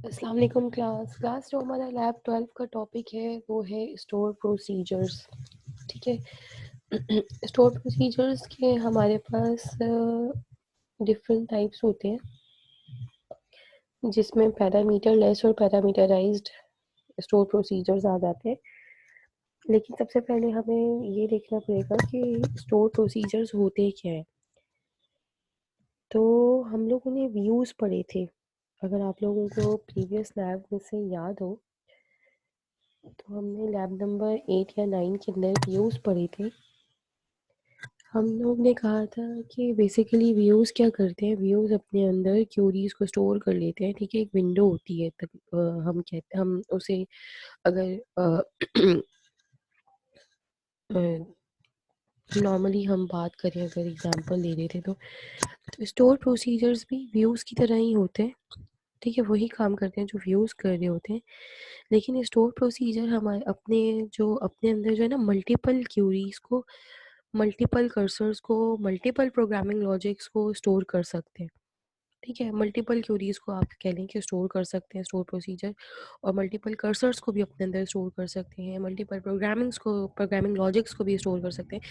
अस्सलाम वालेकुम क्लास जो हमारा लैब 12 का टॉपिक है वो है स्टोर प्रोसीजर्स। ठीक है। स्टोर प्रोसीजर्स के हमारे पास डिफरेंट टाइप्स होते हैं जिसमें पैरामीटर लेस और पैरामीटराइज्ड स्टोर प्रोसीजर्स आ जाते हैं। लेकिन सबसे पहले हमें ये देखना पड़ेगा कि स्टोर प्रोसीजर्स होते क्या है। तो हम लोगों ने व्यूज़ पढ़े थे, अगर आप लोगों को प्रीवियस लैब में से याद हो तो हमने लैब नंबर 8 या 9 के अंदर व्यूज़ पढ़े थे। हम लोग ने कहा था कि बेसिकली व्यूज़ क्या करते हैं, व्यूज़ अपने अंदर क्यूरीज को स्टोर कर लेते हैं। ठीक है, एक विंडो होती है तक हम उसे अगर नॉर्मली हम बात करें, अगर एग्जांपल ले रहे थे तो स्टोर प्रोसीजर्स भी व्यूज़ की तरह ही होते हैं। ठीक है, वही काम करते हैं जो व्यूज़ कर रहे होते हैं। लेकिन स्टोर प्रोसीजर हमारे अपने अंदर जो है ना, मल्टीपल क्यूरीज को, मल्टीपल कर्सर्स को, मल्टीपल प्रोग्रामिंग लॉजिक्स को स्टोर कर सकते हैं। ठीक है, मल्टीपल क्यूरीज को आप कह लें कि स्टोर कर सकते हैं स्टोर प्रोसीजर, और मल्टीपल कर्सर्स को भी अपने अंदर स्टोर कर सकते हैं, मल्टीपल प्रोग्रामिंग लॉजिक्स को भी स्टोर कर सकते हैं।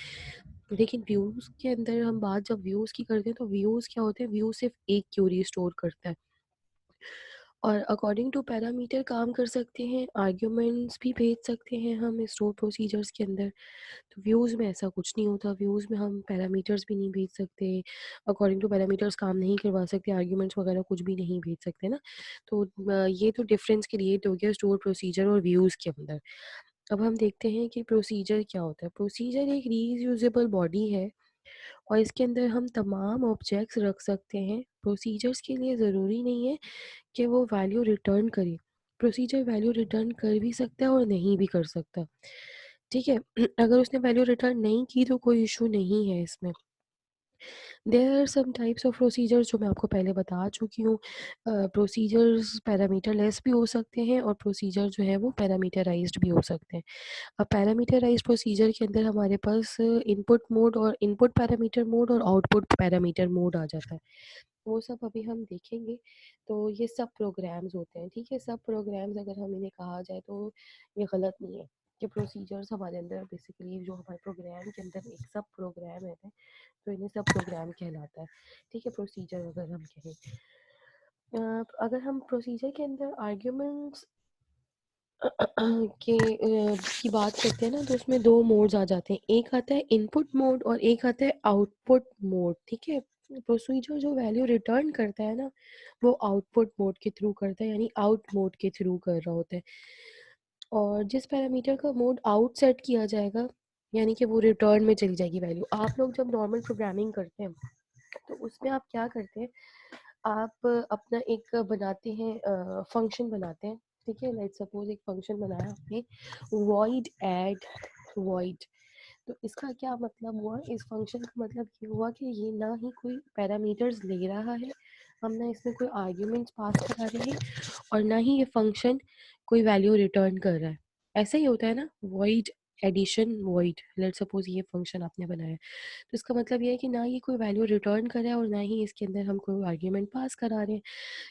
लेकिन व्यूज़ के अंदर हम बात जब व्यूज़ की करते हैं तो व्यूज़ क्या होते हैं, व्यू सिर्फ एक क्यूरी स्टोर करता है और अकॉर्डिंग टू पैरामीटर काम कर सकते हैं, आर्ग्यूमेंट्स भी भेज सकते हैं हम स्टोर प्रोसीजर्स के अंदर। तो व्यूज़ में ऐसा कुछ नहीं होता, व्यूज़ में हम पैरामीटर्स भी नहीं भेज सकते, अकॉर्डिंग टू पैरामीटर्स काम नहीं करवा सकते, आर्ग्यूमेंट्स वगैरह कुछ भी नहीं भेज सकते ना। तो ये तो डिफरेंस क्रिएट हो गया स्टोर प्रोसीजर और व्यूज़ के अंदर। अब हम देखते हैं कि प्रोसीजर क्या होता है। प्रोसीजर एक रीयूजेबल बॉडी है और इसके अंदर हम तमाम ऑब्जेक्ट्स रख सकते हैं। प्रोसीजर्स के लिए ज़रूरी नहीं है कि वो वैल्यू रिटर्न करे। प्रोसीजर वैल्यू रिटर्न कर भी सकता है और नहीं भी कर सकता। ठीक है। अगर उसने वैल्यू रिटर्न नहीं की तो कोई इशू नहीं है इसमें। There are some types of procedures जो मैं आपको पहले बता चुकी हूँ। प्रोसीजर्स पैरामीटर लेस भी हो सकते हैं और प्रोसीजर जो है वो पैरामीटराइज्ड भी हो सकते हैं। अब पैरामीटराइज्ड प्रोसीजर के अंदर हमारे पास इनपुट मोड और इनपुट पैरामीटर मोड और आउटपुट पैरामीटर मोड आ जाता है। वो सब अभी हम देखेंगे। तो ये सब प्रोग्राम्स होते हैं। ठीक है, सब प्रोग्राम्स अगर हम इन्हें कहा जाए तो ये गलत नहीं है कि प्रोसीजर्स हमारे अंदर बेसिकली जो हमारे प्रोग्राम के अंदर एक सब प्रोग्राम है तो इन्हें सब प्रोग्राम कहलाता है। ठीक है, प्रोसीजर अगर हम कहें, अगर हम प्रोसीजर के अंदर आर्ग्यूमेंट्स की बात करते हैं ना, तो उसमें दो मोड्स आ जाते हैं। एक आता है इनपुट मोड और एक आता है आउटपुट मोड। ठीक है, प्रोसीजर जो वैल्यू रिटर्न करता है ना, वो आउटपुट मोड के थ्रू करता है, यानी आउट मोड के थ्रू कर रहा होता है। और जिस पैरामीटर का मोड आउट सेट किया जाएगा, यानी कि वो रिटर्न में चली जाएगी वैल्यू। आप लोग जब नॉर्मल प्रोग्रामिंग करते हैं तो उसमें आप क्या करते हैं, आप अपना एक बनाते हैं, फंक्शन बनाते हैं। ठीक है, लेट्स सपोज एक फंक्शन बनाया आपने, वॉइड ऐड वॉइड। तो इसका क्या मतलब हुआ, इस फंक्शन का मतलब ये हुआ कि ये ना ही कोई पैरामीटर्स ले रहा है, हम ना इसमें कोई आर्ग्यूमेंट्स पास करा रहे हैं, और ना ही ये फंक्शन कोई वैल्यू रिटर्न कर रहा है। ऐसा ही होता है ना, void addition void. Let's suppose ये फंक्शन आपने बनाया, तो इसका मतलब ये है कि ना ये कोई वैल्यू रिटर्न कर रहा है और ना ही इसके अंदर हम कोई आर्ग्यूमेंट पास करा रहे हैं।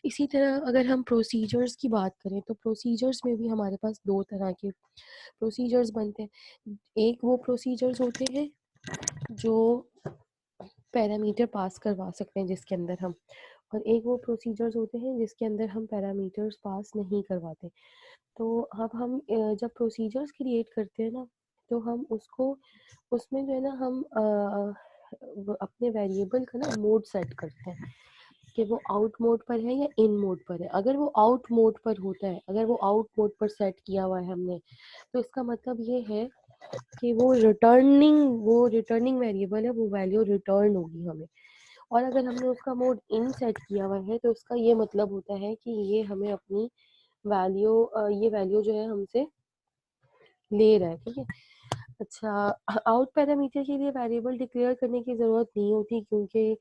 इसी तरह अगर हम प्रोसीजर्स की बात करें तो प्रोसीजर्स में भी हमारे पास दो तरह के प्रोसीजर्स बनते हैं। एक वो प्रोसीजर्स होते हैं जो पैरामीटर पास करवा सकते हैं जिसके अंदर हम, और एक वो प्रोसीजर्स होते हैं जिसके अंदर हम पैरामीटर्स पास नहीं करवाते। तो अब हम जब प्रोसीजर्स क्रिएट करते हैं ना, तो हम उसको उसमें जो है ना हम अपने वेरिएबल का ना मोड सेट करते हैं कि वो आउट मोड पर है या इन मोड पर है। अगर वो आउट मोड पर होता है, अगर वो आउट मोड पर सेट किया हुआ है हमने, तो इसका मतलब ये है कि वो रिटर्निंग वेरिएबल है, वो वैल्यू रिटर्न होगी हमें। और अगर हमने उसका मोड इन सेट किया हुआ है तो उसका ये मतलब होता है कि ये हमें अपनी ये वैल्यू जो है हमसे ले रहा है। ठीक है। अच्छा, आउट पैरामीटर के लिए वेरिएबल डिक्लेयर करने की ज़रूरत नहीं होती, क्योंकि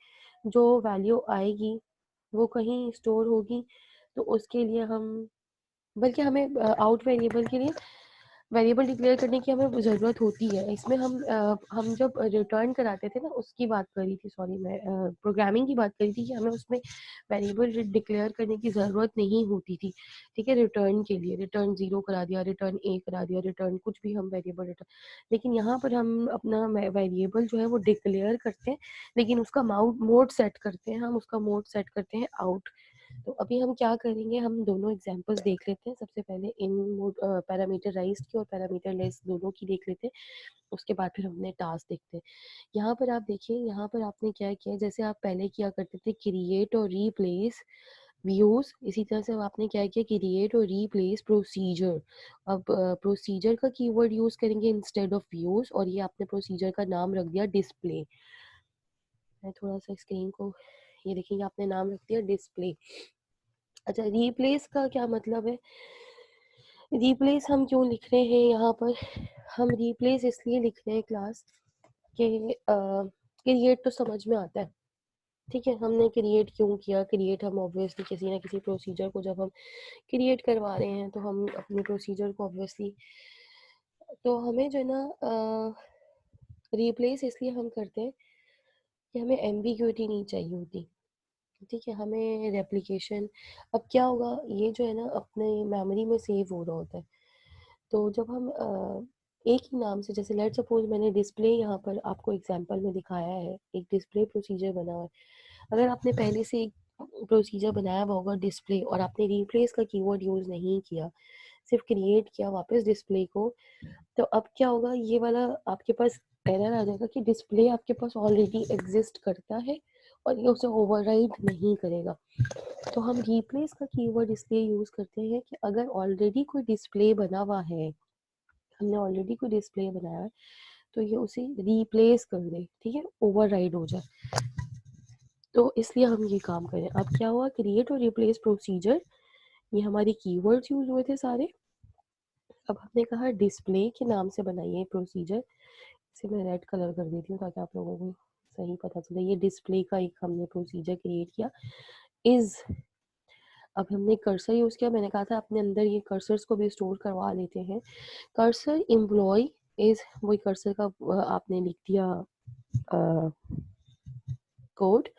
जो वैल्यू आएगी वो कहीं स्टोर होगी, तो उसके लिए हम, बल्कि हमें आउट वेरिएबल के लिए वेरिएबल डिक्लेयर करने की हमें ज़रूरत होती है। इसमें हम जब रिटर्न कराते थे ना, उसकी बात कर रही थी, सॉरी मैं प्रोग्रामिंग की बात कर रही थी कि हमें उसमें वेरिएबल डिक्लेयर करने की ज़रूरत नहीं होती थी, ठीक है? रिटर्न के लिए रिटर्न 0 करा दिया, रिटर्न A करा दिया, रिटर्न कुछ भी हम वेरिएबल रिटर्न, लेकिन यहाँ पर हम अपना वेरिएबल जो है वो डिक्लेयर करते हैं, लेकिन उसका मोड सेट करते हैं, हम उसका मोड सेट करते हैं आउट। तो अभी हम क्या करेंगे, हम दोनों एग्जांपल्स देख लेते हैं। सबसे पहले इन मोड पैरामीटराइज्ड की और पैरामीटरलेस दोनों की देख लेते हैं, उसके बाद फिर हमने टास्क देखते हैं। यहाँ पर आप देखिए, यहाँ पर आपने क्या किया, जैसे आप पहले किया करते थे क्रिएट और रीप्लेस व्यूज, इसी तरह से आपने क्या किया, क्रिएट और रीप्लेस प्रोसीजर। अब प्रोसीजर का कीवर्ड यूज करेंगे इंस्टेड ऑफ व्यूज, और ये आपने प्रोसीजर का नाम रख दिया डिस्प्ले। मैं थोड़ा सा स्क्रीन को, ये देखिए आपने नाम रख दिया डिस्प्ले। अच्छा, रिप्लेस का क्या मतलब है? रिप्लेस हम क्यों लिख रहे हैं यहाँ पर? हम रिप्लेस इसलिए लिख रहे हैं क्लास के क्रिएट तो समझ में आता है, ठीक है? हमने क्रिएट क्यों किया? क्रिएट हम ऑब्वियसली किसी ना किसी प्रोसीजर को जब हम क्रिएट करवा रहे हैं, तो हम अपने प्रोसीजर को ऑब्वियसली, तो हमें जो है ना रिप्लेस इसलिए हम करते हैं कि हमें एम्बिग्यूटी नहीं चाहिए होती, ठीक है? हमें रेप्लिकेशन, अब क्या होगा, ये जो है ना अपने मेमोरी में सेव हो रहा होता है। तो जब हम एक ही नाम से, जैसे लेट्स सपोज मैंने डिस्प्ले यहाँ पर आपको एग्जांपल में दिखाया है, एक डिस्प्ले प्रोसीजर बना हुआ है। अगर आपने पहले से एक प्रोसीजर बनाया हुआ होगा डिस्प्ले, और आपने रिप्लेस का कीवर्ड यूज़ नहीं किया, सिर्फ क्रिएट किया वापस डिस्प्ले को, तो अब क्या होगा, ये वाला आपके पास एरर आ जाएगा कि डिस्प्ले आपके पास ऑलरेडी एग्जिस्ट करता है और ये उसे ओवरराइड नहीं करेगा। तो हम रिप्लेस का कीवर्ड इसलिए यूज़ करते हैं कि अगर ऑलरेडी कोई डिस्प्ले बना हुआ है, हमने ऑलरेडी कोई डिस्प्ले बनाया है, तो ये उसे रिप्लेस कर दे, ठीक है, ओवरराइड हो जाए। तो इसलिए हम ये काम करें। अब क्या हुआ, क्रिएट और रिप्लेस प्रोसीजर, ये हमारे कीवर्ड्स यूज हुए थे सारे। अब हमने कहा डिस्प्ले के नाम से बनाइए प्रोसीजर, इसे मैं रेड कलर कर देती हूँ ताकि आप लोगों को सही पता चले। ये डिस्प्ले का एक हमने प्रोसीजर क्रिएट किया इज। अब हमने कर्सर यूज किया, मैंने कहा था अपने अंदर ये कर्सर्स को भी स्टोर करवा लेते हैं। कर्सर एम्प्लॉय इज, वही कर्सर का आपने लिख दिया code.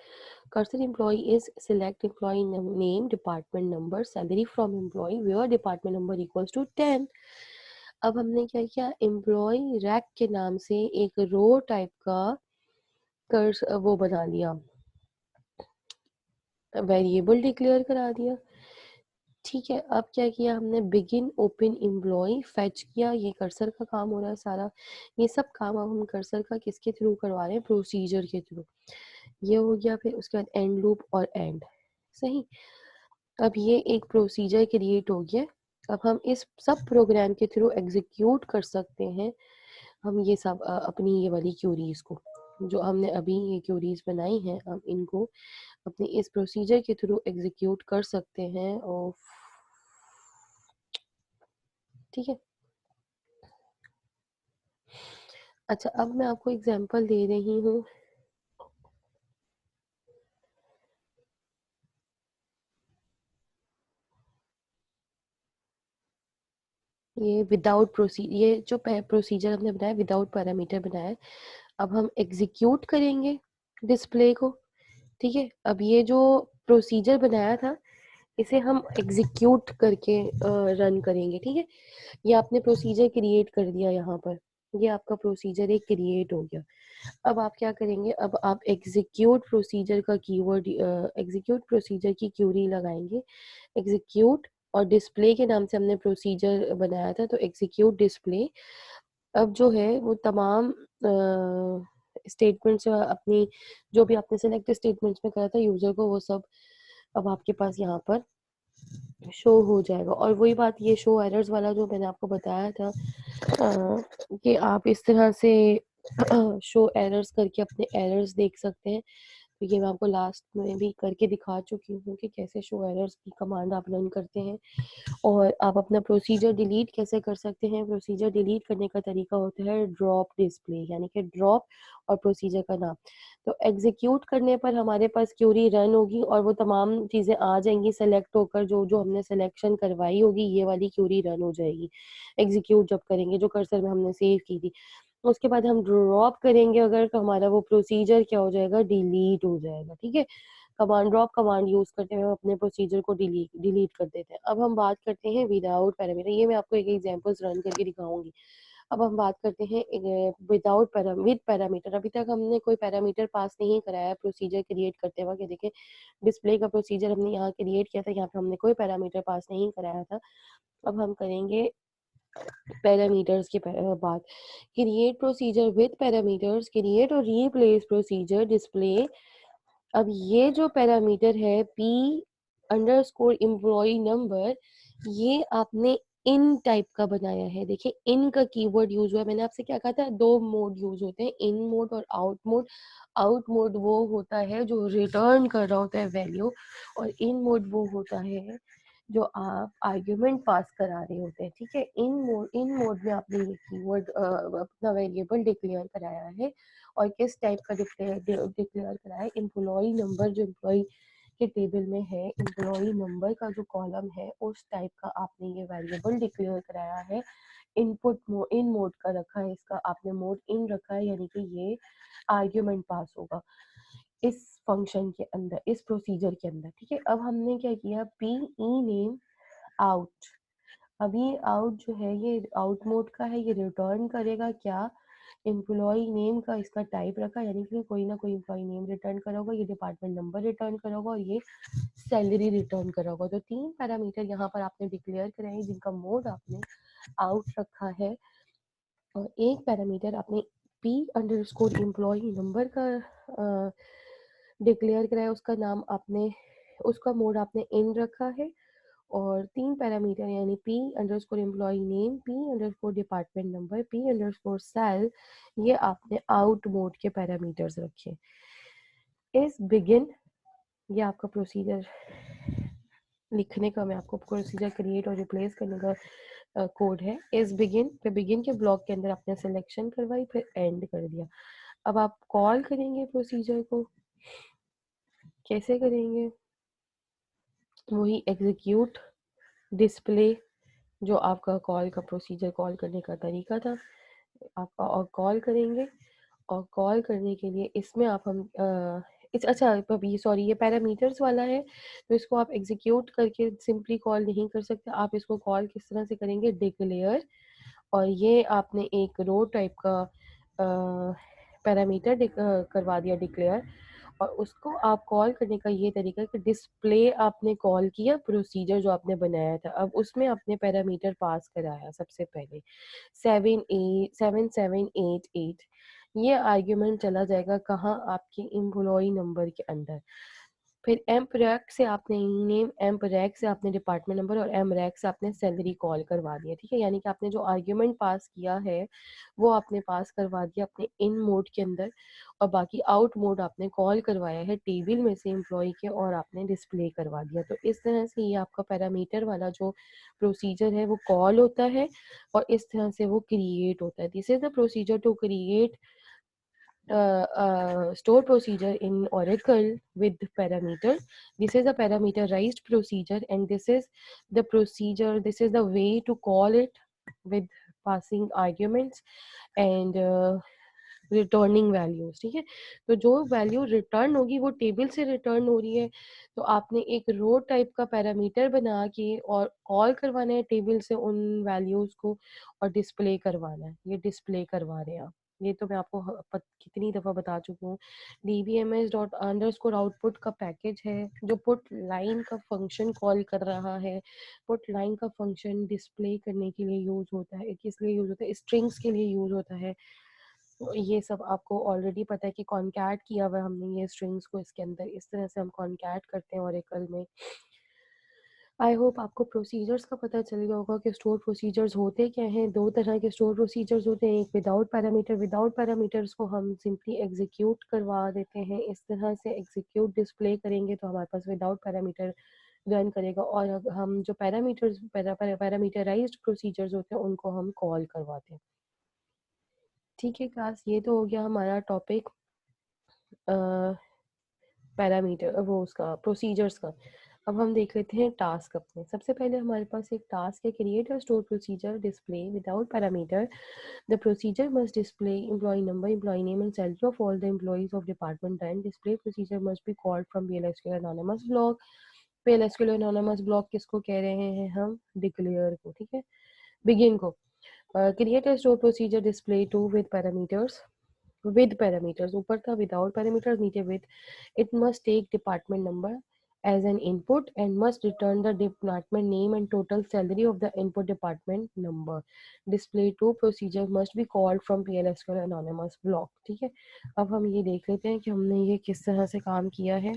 Cursor employee is select employee name, department number, salary from employee where department number equals to 10। अब हमने क्या किया, एम्प्लॉय रैक के नाम से एक रो टाइप का कर्स वो बना लिया, वेरिएबल डिक्लेयर करा दिया, ठीक है? अब क्या किया हमने, बिगिन ओपन एम्प्लॉय फेच किया, ये कर्सर का काम हो रहा है सारा। ये सब काम अब हम कर्सर का किसके थ्रू करवा रहे हैं, प्रोसीजर के थ्रू। ये हो गया, फिर उसके बाद एंड लूप और एंड, सही। अब ये एक प्रोसीजर क्रिएट हो गया। अब हम इस सब प्रोग्राम के थ्रू एग्जीक्यूट कर सकते हैं, हम ये सब अपनी ये वाली क्यूरीज को, जो हमने अभी ये क्यूरीज बनाई हैं, हम इनको अपने इस प्रोसीजर के थ्रू एग्जीक्यूट कर सकते हैं। और ठीक है, अच्छा अब मैं आपको एग्जांपल दे रही हूँ। ये विदाउट ये जो प्रोसीजर हमने बनाया विदाउट पैरामीटर बनाया है। अब हम एग्जीक्यूट करेंगे डिस्प्ले को, ठीक है? अब ये जो प्रोसीजर बनाया था, इसे हम एग्जीक्यूट करके रन करेंगे, ठीक है? ये आपने प्रोसीजर क्रिएट कर दिया यहाँ पर, ये आपका प्रोसीजर एक क्रिएट हो गया। अब आप क्या करेंगे, अब आप एग्जीक्यूट प्रोसीजर का कीवर्ड, एग्जीक्यूट प्रोसीजर की क्यूरी लगाएंगे, एग्जीक्यूट, और डिस्प्ले के नाम से हमने प्रोसीजर बनाया था, तो एग्जीक्यूट डिस्प्ले। अब जो है वो तमाम स्टेटमेंट्स अपनी, जो भी आपने सेलेक्ट स्टेटमेंट्स में करा था यूजर को, वो सब अब आपके पास यहाँ पर शो हो जाएगा। और वही बात, ये शो एरर्स वाला जो मैंने आपको बताया था कि आप इस तरह से शो एरर्स करके अपने एरर्स देख सकते हैं। तो ये मैं आपको लास्ट में भी करके दिखा चुकी हूँ कि कैसे शो एरर्स की कमांड आप रन करते हैं। और आप अपना प्रोसीजर डिलीट कैसे कर सकते हैं। प्रोसीजर डिलीट करने का तरीका होता है ड्रॉप डिस्प्ले, यानी कि ड्रॉप और प्रोसीजर का नाम। तो एग्जीक्यूट करने पर हमारे पास क्यूरी रन होगी और वो तमाम चीज़ें आ जाएंगी सेलेक्ट होकर, जो जो हमने सिलेक्शन करवाई होगी ये वाली क्यूरी रन हो जाएगी एग्जीक्यूट जब करेंगे, जो कर्सर में हमने सेव की थी। उसके बाद हम ड्रॉप करेंगे अगर, तो हमारा वो प्रोसीजर क्या हो जाएगा, डिलीट हो जाएगा। ठीक है, कमांड ड्रॉप कमांड यूज़ करते हुए हम अपने प्रोसीजर को डिलीट डिलीट कर देते हैं। अब हम बात करते हैं विदाउट पैरामीटर, ये मैं आपको एक एग्जांपल्स रन करके दिखाऊंगी। अब हम बात करते हैं विदाउट विद पैरामीटर। अभी तक हमने कोई पैरामीटर पास नहीं कराया प्रोसीजर क्रिएट करते वक्त। ये देखें, डिस्प्ले का प्रोसीजर हमने यहाँ क्रिएट किया था, यहाँ पे हमने कोई पैरामीटर पास नहीं कराया था। अब हम करेंगे पैरामीटर्स की बात। Create procedure with parameters, create और रीप्लेस प्रोसीजर डिस्प्ले। अब ये जो पैरामीटर है पी अंडरस्कोर एम्प्लॉय नंबर, ये आपने इन टाइप का बनाया है। देखिए इन का कीवर्ड यूज हुआ है। मैंने आपसे क्या कहा था, दो मोड यूज होते हैं, इन मोड और आउट मोड। आउट मोड वो होता है जो रिटर्न कर रहा होता है वैल्यू, और इन मोड वो होता है जो आप आर्ग्यूमेंट पास करा रहे होते हैं। ठीक है, इन मोड में आपने ये कीवर्ड अपना वेरिएबल डिक्लेयर कराया है। और किस टाइप का डिक्लेयर कराया है, एम्प्लॉय नंबर जो एम्प्लॉय के टेबल में है, एम्प्लॉय नंबर का जो कॉलम है उस टाइप का आपने ये वेरिएबल डिक्लेयर कराया है। इन मोड का रखा है, इसका आपने मोड इन रखा है, यानी कि ये आर्ग्यूमेंट पास होगा इस फंक्शन के अंदर, इस प्रोसीजर के अंदर। ठीक है, अब हमने क्या किया, पी ई नेम आउट। अब ये आउट जो है ये आउट मोड का है, ये रिटर्न करेगा क्या, एम्प्लॉय नेम का इसका टाइप रखा, यानी कि कोई ना कोई एम्प्लॉय नेम रिटर्न करा होगा, ये डिपार्टमेंट नंबर रिटर्न करा होगा और ये सैलरी रिटर्न करा होगा। तो 3 पैरामीटर यहाँ पर आपने डिक्लेयर कराए हैं जिनका मोड आपने आउट रखा है, और एक पैरामीटर आपने पी अंडरस्कोर एम्प्लॉय नंबर का डिक्लेयर कराया, उसका नाम आपने, उसका मोड आपने इन रखा है। और 3 पैरामीटर यानी p underscore employ name, p underscore department number, p underscore sal, ये आपने आउट मोड के पैरामीटर्स रखे। इस बिगिन, ये आपका प्रोसीजर लिखने का, मैं आपको प्रोसीजर क्रिएट और रिप्लेस करने का कोड है। इस बिगिन पे, बिगिन के ब्लॉक के अंदर आपने सिलेक्शन करवाई, फिर एंड कर दिया। अब आप कॉल करेंगे प्रोसीजर को, कैसे करेंगे, वही एग्जीक्यूट डिस्प्ले जो आपका कॉल का प्रोसीजर कॉल करने का तरीका था, आपका और कॉल करेंगे। और कॉल करने के लिए इसमें आप हम इस अच्छा अभी सॉरी ये पैरामीटर्स वाला है, तो इसको आप एग्जीक्यूट करके सिंपली कॉल नहीं कर सकते। आप इसको कॉल किस तरह से करेंगे, डिक्लेयर, और ये आपने एक रो टाइप का पैरामीटर करवा दिया डिक्लेयर, और उसको आप कॉल करने का ये तरीका है कि डिस्प्ले आपने कॉल किया प्रोसीजर जो आपने बनाया था, अब उसमें आपने पैरामीटर पास कराया सबसे पहले 7788। ये आर्ग्यूमेंट चला जाएगा कहाँ, आपके एम्प्लॉय नंबर के अंदर। फिर एम्प रैक से आपने नेम, एम्प रैक से आपने डिपार्टमेंट नंबर, और एम रैक से आपने सैलरी कॉल करवा दिया। ठीक है, यानी कि आपने जो आर्ग्यूमेंट पास किया है वो आपने पास करवा दिया अपने इन मोड के अंदर, और बाकी आउट मोड आपने कॉल करवाया है टेबल में से एम्प्लॉय के, और आपने डिस्प्ले करवा दिया। तो इस तरह से ये आपका पैरामीटर वाला जो प्रोसीजर है वो कॉल होता है, और इस तरह से वो क्रिएट होता है। This is the procedure to create store procedure in Oracle with parameter. This is a parameterized procedure, and this is the procedure, this is the way to call it with passing arguments and returning values. ठीक है, तो जो value return होगी वो table से return हो रही है, तो आपने एक रो टाइप का पैरामीटर बना के और कॉल करवाना है टेबल से उन वैल्यूज को, और डिस्प्ले करवाना है। ये डिस्प्ले करवा रहे हैं आप, ये तो मैं आपको कितनी दफ़ा बता चुकी हूँ। dbms डॉट अंडरस्कोर आउटपुट का पैकेज है जो पुट लाइन का फंक्शन कॉल कर रहा है। पुट लाइन का फंक्शन डिस्प्ले करने के लिए यूज होता है, किस लिए यूज होता है, स्ट्रिंग्स के लिए यूज होता है। तो ये सब आपको ऑलरेडी पता है कि कॉन्कैट किया हुआ है हमने ये स्ट्रिंग्स को इसके अंदर, इस तरह से हम कॉन्कैट करते हैं ओरेकल में। आई होप आपको प्रोसीजर्स का पता चल गया होगा कि स्टोर प्रोसीजर्स होते क्या हैं। 2 तरह के स्टोर प्रोसीजर्स होते हैं, एक विदाउट पैरामीटर्स को हम सिंपली एग्जीक्यूट करवा देते हैं। इस तरह से एग्जीक्यूट डिस्प्ले करेंगे तो हमारे पास विदाउट पैरामीटर रन करेगा, और हम जो पैरामीटराइज्ड प्रोसीजर्स होते हैं उनको हम कॉल करवाते हैं। ठीक है क्लास, ये तो हो गया हमारा टॉपिक पैरामीटर वो उसका प्रोसीजर्स का। अब हम देख लेते हैं टास्क अपने। सबसे पहले हमारे पास एक टास्क है, create a store procedure display without parameter. The procedure must display employ number, employ name and salary of all the employees of department. And display procedure must be called from PLSQL anonymous block. PLSQL anonymous block किसको कह रहे हैं हम? Declare को। ठीक है, begin को। Create a store procedure display two with parameters, ऊपर था विदाउट पैरामीटर्स, नीचे विद। It must take department number as an input and must return the department name and total salary of the input department number. Display to procedure must be called from PLSQL anonymous block. ठीक है, अब हम ये देख लेते हैं कि हमने ये किस तरह से काम किया है।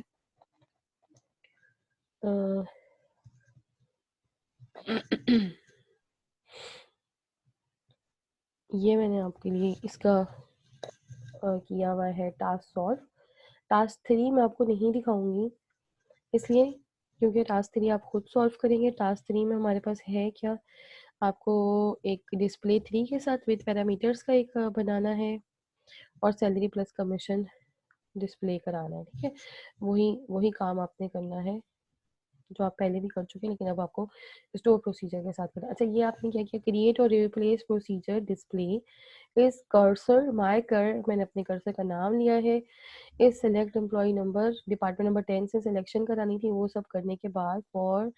ये मैंने आपके लिए इसका किया हुआ है टास्क सॉल्व। टास्क 3 मैं आपको नहीं दिखाऊंगी, इसलिए क्योंकि टास्क 3 आप खुद सॉल्व करेंगे। टास्क 3 में हमारे पास है क्या, आपको एक डिस्प्ले 3 के साथ विद पैरामीटर्स का एक बनाना है, और सैलरी प्लस कमीशन डिस्प्ले कराना है। ठीक है, वही वही काम आपने करना है जो आप पहले भी कर चुके हैं, लेकिन अब आपको स्टोर प्रोसीजर के साथ करना है। अच्छा, ये आपने क्या किया, create or replace procedure display is cursor my cur, मैंने अपने कर्सर का नाम लिया है। Is select employ number, department number 10 से सिलेक्शन करानी थी, वो सब करने के बाद फॉर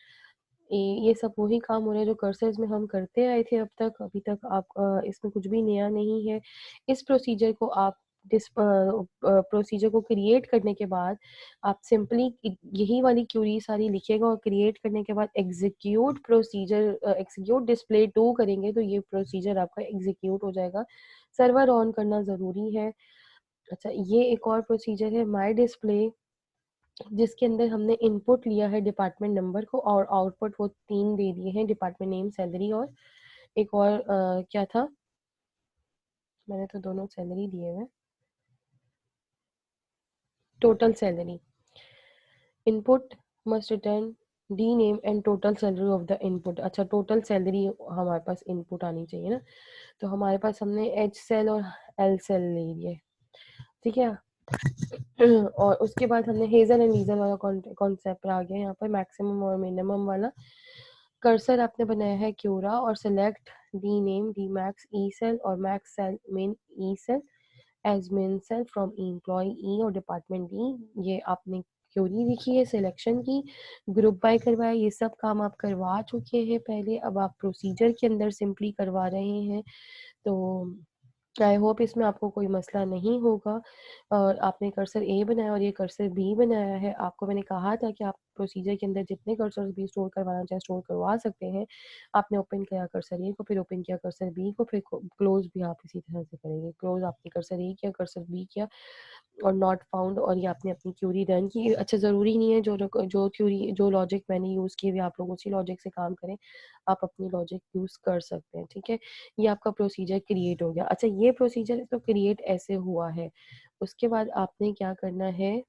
ये सब वही काम हो रहा है जो कर्सर्स में हम करते आए थे अब तक। अभी तक आप इसमें कुछ भी नया नहीं है। इस प्रोसीजर को आप प्रोसीजर को क्रिएट करने के बाद आप सिंपली यही वाली क्यूरी सारी लिखिएगा, और क्रिएट करने के बाद एग्जीक्यूट डिस्प्ले टू करेंगे तो ये प्रोसीजर आपका एग्जीक्यूट हो जाएगा। सर्वर ऑन करना ज़रूरी है। अच्छा, ये एक और प्रोसीजर है माई डिस्प्ले, जिसके अंदर हमने इनपुट लिया है डिपार्टमेंट नंबर को, और आउटपुट वो 3 दे दिए हैं, डिपार्टमेंट नेम, सैलरी, और एक और क्या था, मैंने तो दोनों सैलरी दिए हुए, total salary. Input must return D name and total salary of the input. अच्छा, टोटल सैलरी हमारे पास इनपुट आनी चाहिए ना, तो हमारे पास हमने एच सेल और एल सेल ले लिए। ठीक है, और उसके बाद हमने हेजल एंड लीजल वाला कॉन्सेप्ट आ गया यहाँ पर, मैक्सिमम और मिनिमम वाला। कर्सर आपने बनाया है क्यूरा, और select D name, D max, E sal और max sal min E sal as min sal from employee E और डिपार्टमेंट डी। ये आपने क्यूरी लिखी है सिलेक्शन की, ग्रुप बाय करवाया, ये सब काम आप करवा चुके हैं पहले। अब आप प्रोसीजर के अंदर सिंपली करवा रहे हैं, तो आई होप इसमें आपको कोई मसला नहीं होगा। और आपने कर्सर ए बनाया और ये कर्सर बी बनाया है। आपको मैंने कहा था कि आप प्रोसीजर के अंदर जितने कर्सर भी स्टोर करवाना चाहे स्टोर करवा सकते हैं। आपने ओपन किया कर्सर ए को, फिर ओपन किया कर्सर बी को, फिर क्लोज भी आप इसी तरह से करेंगे। क्लोज आपने कर्सर ए किया, कर्सर बी किया, और नॉट फाउंड, और ये आपने अपनी क्यूरी रन की। अच्छा, ज़रूरी नहीं है जो क्यूरी जो लॉजिक मैंने यूज़ किए हुए आप लोग उसी लॉजिक से काम करें, आप अपनी लॉजिक यूज़ कर सकते हैं। ठीक है, ये आपका प्रोसीजर क्रिएट हो गया। अच्छा, ये प्रोसीजर तो क्रिएट ऐसे हुआ है, उसके बाद आपने क्या करना है,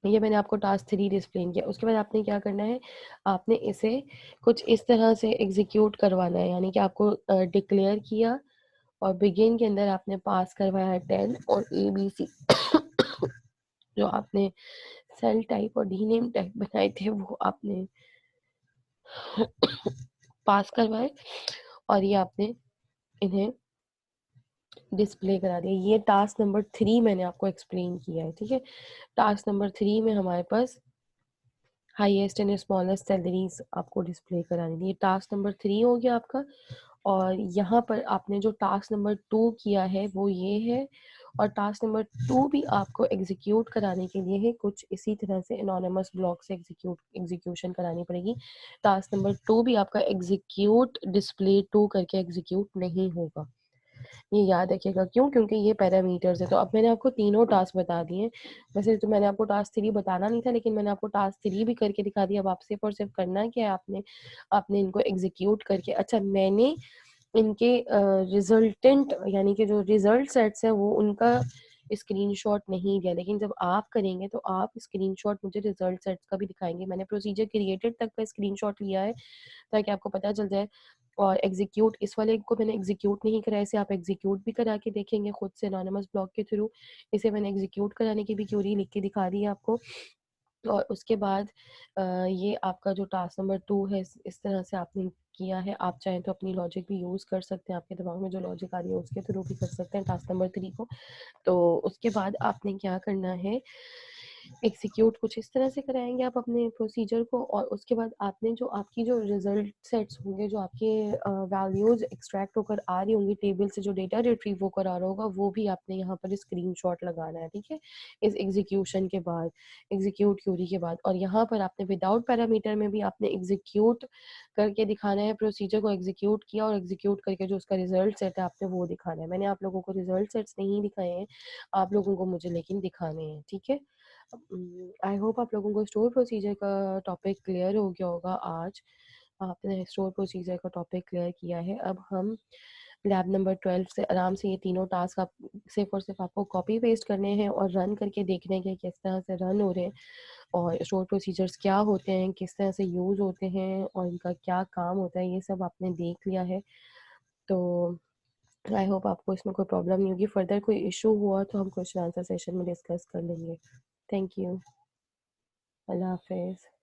ये मैंने आपको टास्क 3 एक्सप्लेन किया। उसके बाद आपने क्या करना है, आपने इसे कुछ इस तरह से एग्जीक्यूट करवाना है, यानी कि आपको डिक्लेयर किया और बिगिन के अंदर आपने पास करवाया है 10 और ABC जो आपने सेल टाइप और डी नेम टाइप बनाए थे वो आपने पास करवाए, और ये आपने इन्हें डिस्प्ले करा दिया। ये टास्क नंबर 3 मैंने आपको एक्सप्लेन किया है। ठीक है, टास्क नंबर 3 में हमारे पास हाईएस्ट एंड स्मॉलेस्ट सैलरीज आपको डिस्प्ले करानी थी। ये टास्क नंबर 3 हो गया आपका। और यहाँ पर आपने जो टास्क नंबर 2 किया है वो ये है, और टास्क नंबर 2 भी आपको एग्जीक्यूट कराने के लिए है, कुछ इसी तरह से एनोनिमस ब्लॉक से एग्जीक्यूशन करानी पड़ेगी। टास्क नंबर 2 भी आपका एग्जीक्यूट डिस्प्ले 2 करके एग्जीक्यूट नहीं होगा। ये याद रखिएगा। क्यों? क्योंकि ये पैरामीटर्स है। तो अब मैंने आपको तीनों टास्क बता दिए हैं। वैसे तो मैंने आपको टास्क 3 बताना नहीं था, लेकिन मैंने आपको टास्क 3 भी करके दिखा दिया। अब आप सिर्फ़ और सिर्फ़ करना क्या है, आपने इनको एग्ज़ीक्यूट करके, अच्छा मैंने इनके रिज़ल्टेंट यानी कि जो रिज़ल्ट सेट्स हैं वो उनका स्क्रीनशॉट नहीं दिया, लेकिन जब आप करेंगे तो आप स्क्रीनशॉट मुझे रिज़ल्ट सेट्स का भी दिखाएँगे। मैंने प्रोसीजर क्रिएटेड तक का स्क्रीनशॉट लिया है ताकि आपको पता चल जाए। और एग्ज़ीक्यूट इस वाले को मैंने एग्ज़ीक्यूट नहीं करा है, इसे आप एग्ज़ीक्यूट भी करा के देखेंगे खुद से एनोनिमस ब्लॉक के थ्रू। इसे मैंने एग्ज़ीक्यूट कराने की भी क्यूरी लिख के दिखा दी है आपको। और उसके बाद ये आपका जो टास्क नंबर 2 है, इस तरह से आपने किया है। आप चाहें तो अपनी लॉजिक भी यूज़ कर सकते हैं, आपके दिमाग में जो लॉजिक आ रही है उसके थ्रू भी कर सकते हैं टास्क नंबर 3 को। तो उसके बाद आपने क्या करना है, एग्ज़ीक्यूट कुछ इस तरह से कराएँगे आप अपने प्रोसीजर को, और उसके बाद आपने जो आपकी जो रिज़ल्ट सेट्स होंगे, जो आपके वैल्यूज़ एक्सट्रैक्ट होकर आ रही होंगी टेबल से, जो डेटा रिट्रीव होकर आ रहा होगा, वो भी आपने यहाँ पर स्क्रीनशॉट लगाना है, ठीक है? इस एग्ज़ीक्यूशन के बाद, एग्ज़ीक्यूट क्यूरी के बाद, और यहाँ पर आपने विदाउट पैरामीटर में भी आपने एग्ज़ीक्यूट करके दिखाना है, प्रोसीजर को एग्ज़ीक्यूट किया और एग्ज़ीक्यूट करके जो उसका रिज़ल्ट सेट है आपने वो दिखाना है। मैंने आप लोगों को रिज़ल्ट सेट्स नहीं दिखाए हैं, आप लोगों को मुझे लेकिन दिखाने हैं, ठीक है? आई होप आप लोगों को स्टोर प्रोसीजर का टॉपिक क्लियर हो गया होगा आज। आपने स्टोर प्रोसीजर का टॉपिक क्लियर किया है। अब हम लैब नंबर 12 से आराम से ये तीनों टास्क आप सिर्फ़ और सिर्फ़ आपको कॉपी पेस्ट करने हैं और रन करके देखने हैं कि किस तरह से रन हो रहे हैं, और स्टोर प्रोसीजर्स क्या होते हैं, किस तरह से यूज़ होते हैं और इनका क्या काम होता है, ये सब आपने देख लिया है। तो आई होप आपको इसमें कोई प्रॉब्लम नहीं होगी। फर्दर कोई इश्यू हुआ तो हम क्वेश्चन आंसर सेशन में डिस्कस कर लेंगे। Thank you. अल्लाह हाफ़िज़।